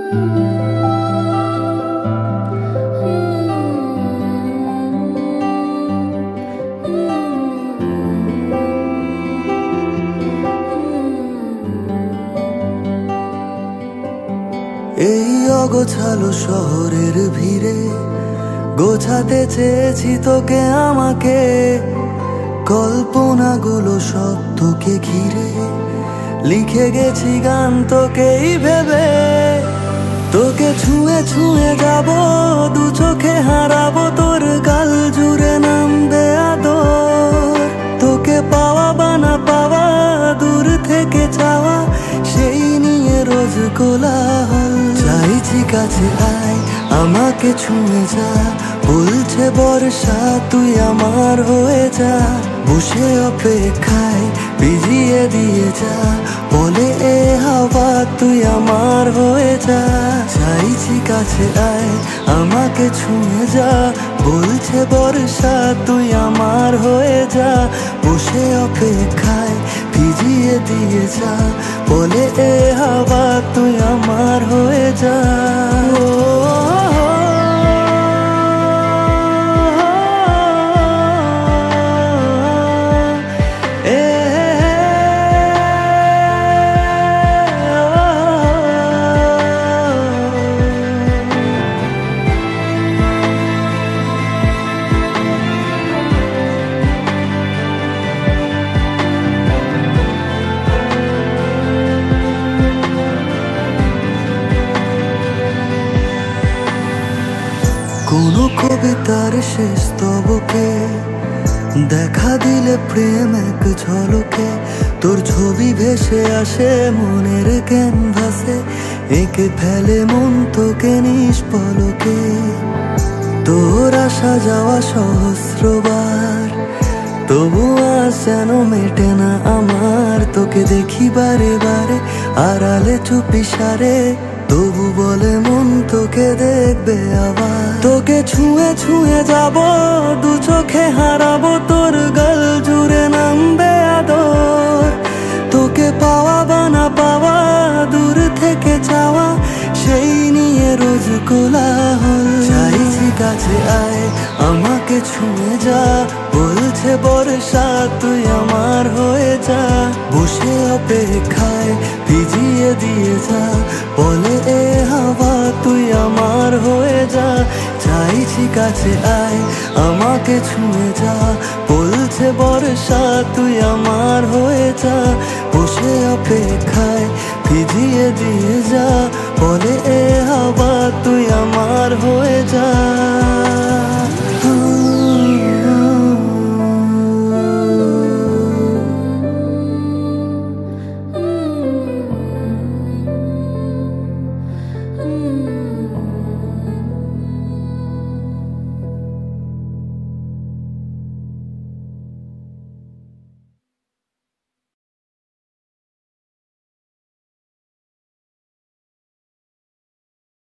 এই অগোছালো শহরের ভিড়ে গোছাতে চেয়েছি তোকে আমাকে, কল্পনাগুলো সব তোকে ঘিরে লিখে গেছি গান তোকেই ভেবে। তোকে ছুঁয়ে ছুঁয়ে যাব, দু চোখে হারাবো তোর গাল জুড়ে নামবে আদর। তোকে পাওয়া বা না পাওয়া, দূর থেকে চাওয়া, সেই নিয়ে রোজ কোলাহল। চাইছি কাছে আয়, আমাকে ছুঁয়ে যা, বলছে বর্ষা তুই আমার হয়ে যা। বসে অপেক্ষায় ভিজিয়ে দিয়ে যা, বলে এ হাওয়া তুই আমার হয়ে যা। চাইছি কাছে আয়, আমাকে ছুঁয়ে যা, বলছে বর্ষা তুই আমার হয়ে যা। বসে অপেক্ষায় ভিজিয়ে দিয়ে যা, বলে এ হাওয়া তুই আমার হয়ে যা। কোনো কবিতার শেষ স্তবকে দেখা দিলে প্রেম এক ঝলকে, তোর ছবি ভেসে আসে মনের ক্যানভাসে, এঁকে ফেলে মন তোকে নিষ্পলকে। তোর আসা যাওয়া সহস্রবার, তবু আজ যেন মেটে না আমার। তোকে দেখি বারে বারে আড়ালে চুপি সারে, তবু বলে মন তোকে দেখবে আবার। তোকে ছুঁয়ে ছুঁয়ে যাব, দু চোখে হারাবো তোর গাল জুড়ে নামবে আদর। তোকে পাওয়া বা না পাওয়া, দূর থেকে চাওয়া, সেই নিয়ে রোজ কোলাহল। চাইছি কাছে আয়, আমাকে ছুঁয়ে যা, বলছে বর্ষা তুই আমার হয়ে যা। বসে অপেক্ষায় ভিজিয়ে দিয়ে যা, বলে এ হাওয়া তুই আমার হয়ে যা। চাইছি কাছে আয়, আমাকে ছুঁয়ে যা, বলছে বর্ষা তুই আমার হয়ে যা। বসে অপেক্ষায় ভিজিয়ে দিয়ে যা।